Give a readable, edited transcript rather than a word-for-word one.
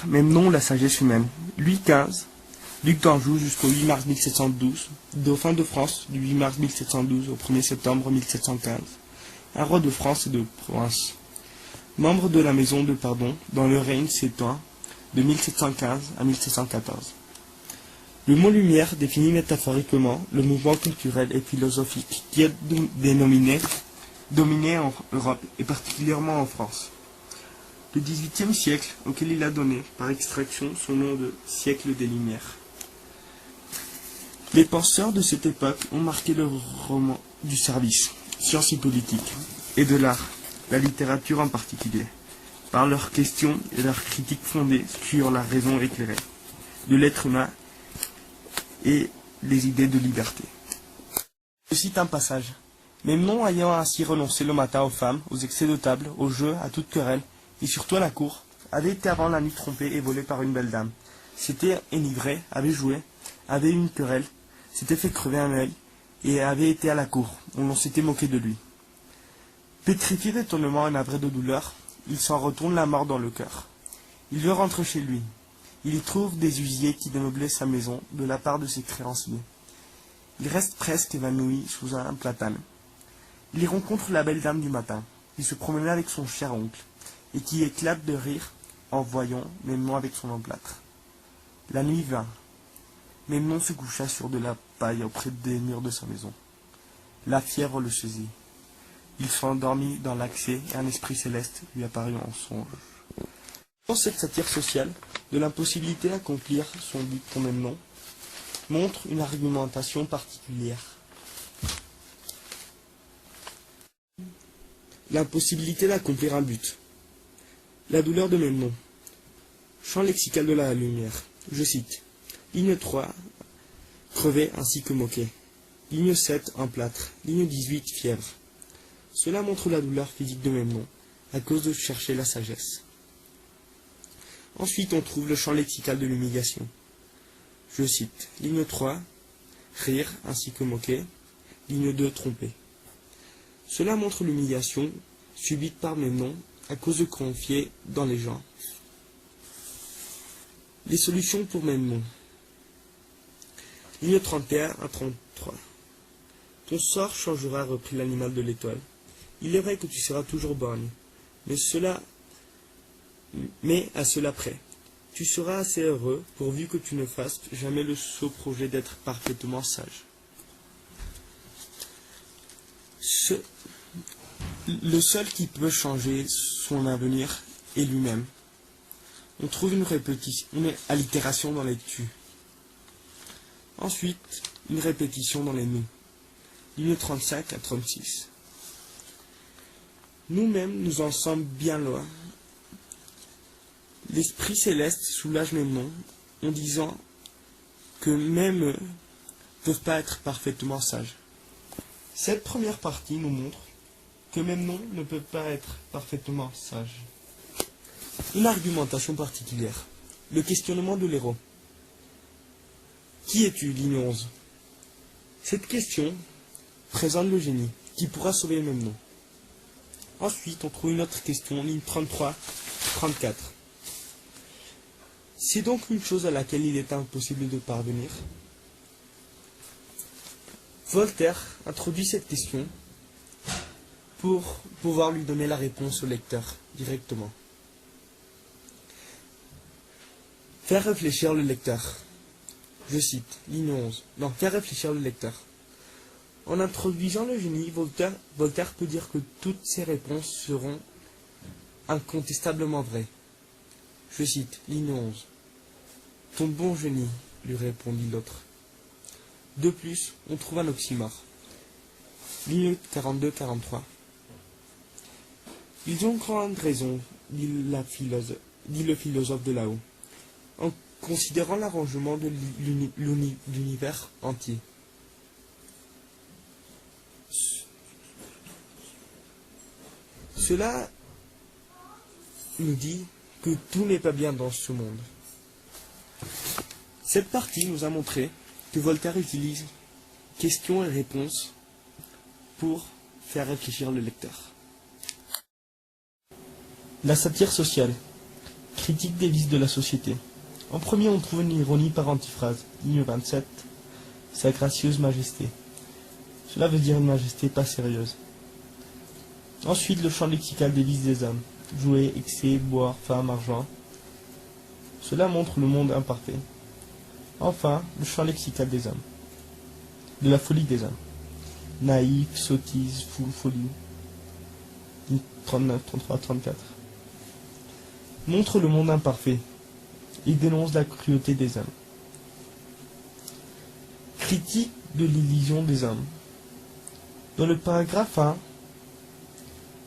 Voltaire, Memnon, la sagesse humaine. Louis XV, duc d'Anjou jusqu'au 8 mars 1712, dauphin de France du 8 mars 1712 au 1er septembre 1715, un roi de France et de Provence. Membre de la maison de Pardon, dont le règne s'étend de 1715 à 1714. Le mot lumière définit métaphoriquement le mouvement culturel et philosophique qui est dominé en Europe et particulièrement en France. Le XVIIIe siècle, auquel il a donné, par extraction, son nom de siècle des Lumières. Les penseurs de cette époque ont marqué le roman du service, science et politique, et de l'art, la littérature en particulier, par leurs questions et leurs critiques fondées sur la raison éclairée, de l'être humain et les idées de liberté. Je cite un passage. Memnon ayant ainsi renoncé le matin aux femmes, aux excès de table, aux jeux, à toute querelle, et surtout à la cour, avait été avant la nuit trompé et volé par une belle dame. S'était enivré, avait joué, avait eu une querelle, s'était fait crever un œil, et avait été à la cour, où l'on s'était moqué de lui. Pétrifié d'étonnement et navré de douleur, il s'en retourne la mort dans le cœur. Il veut rentrer chez lui. Il y trouve des huissiers qui démeublaient sa maison de la part de ses créanciers. Il reste presque évanoui sous un platane. Il y rencontre la belle dame du matin, qui se promenait avec son cher oncle, et qui éclate de rire en voyant Memnon avec son emplâtre. La nuit vint. Memnon se coucha sur de la paille auprès des murs de sa maison. La fièvre le saisit. Il s'endormit dans l'accès et un esprit céleste lui apparut en songe. Dans cette satire sociale, de l'impossibilité d'accomplir son but pour Memnon, montre une argumentation particulière. L'impossibilité d'accomplir un but. La douleur de Memnon. Champ lexical de la lumière. Je cite. Ligne 3, crevé ainsi que moqué. Ligne 7, emplâtre. Ligne 18, fièvre. Cela montre la douleur physique de Memnon, à cause de chercher la sagesse. Ensuite, on trouve le champ lexical de l'humiliation. Je cite. Ligne 3, rire ainsi que moquer. Ligne 2, tromper. Cela montre l'humiliation subite par Memnon à cause de confier dans les gens. Les solutions pour Memnon. Ligne 31 à 33. Ton sort changera, reprit l'animal de l'étoile. Il est vrai que tu seras toujours borgne, mais à cela près. Tu seras assez heureux pourvu que tu ne fasses jamais le sot projet d'être parfaitement sage. Le seul qui peut changer son avenir est lui-même. On trouve une allitération dans les tu. Ensuite, une répétition dans les nous. Ligne 35 à 36. Nous-mêmes, nous en sommes bien loin. L'esprit céleste soulage Memnon en disant que même eux ne peuvent pas être parfaitement sages. Cette première partie nous montre que Memnon ne peut pas être parfaitement sage. Une argumentation particulière. Le questionnement de l'héros. Qui es-tu, ligne 11? Cette question présente le génie, qui pourra sauver Memnon. Ensuite, on trouve une autre question, ligne 33-34. C'est donc une chose à laquelle il est impossible de parvenir. Voltaire introduit cette question pour pouvoir lui donner la réponse au lecteur directement. Faire réfléchir le lecteur. Je cite, ligne 11. Non, faire réfléchir le lecteur. En introduisant le génie, Voltaire peut dire que toutes ses réponses seront incontestablement vraies. Je cite, ligne 11. Ton bon génie, lui répondit l'autre. De plus, on trouve un oxymore. Ligne 42-43. Ils ont grande raison, dit le philosophe de là-haut, en considérant l'arrangement de l'univers entier. Cela nous dit que tout n'est pas bien dans ce monde. Cette partie nous a montré que Voltaire utilise questions et réponses pour faire réfléchir le lecteur. La satire sociale. Critique des vices de la société. En premier, on trouve une ironie par antiphrase. Ligne 27. Sa gracieuse majesté. Cela veut dire une majesté pas sérieuse. Ensuite, le champ lexical des vices des hommes. Jouer, excès, boire, femme, argent. Cela montre le monde imparfait. Enfin, le champ lexical des hommes. De la folie des hommes. Naïf, sottise, fou, folie. 39, 33, 34. Montre le monde imparfait. Il dénonce la cruauté des hommes. Critique de l'illusion des hommes. Dans le paragraphe 1,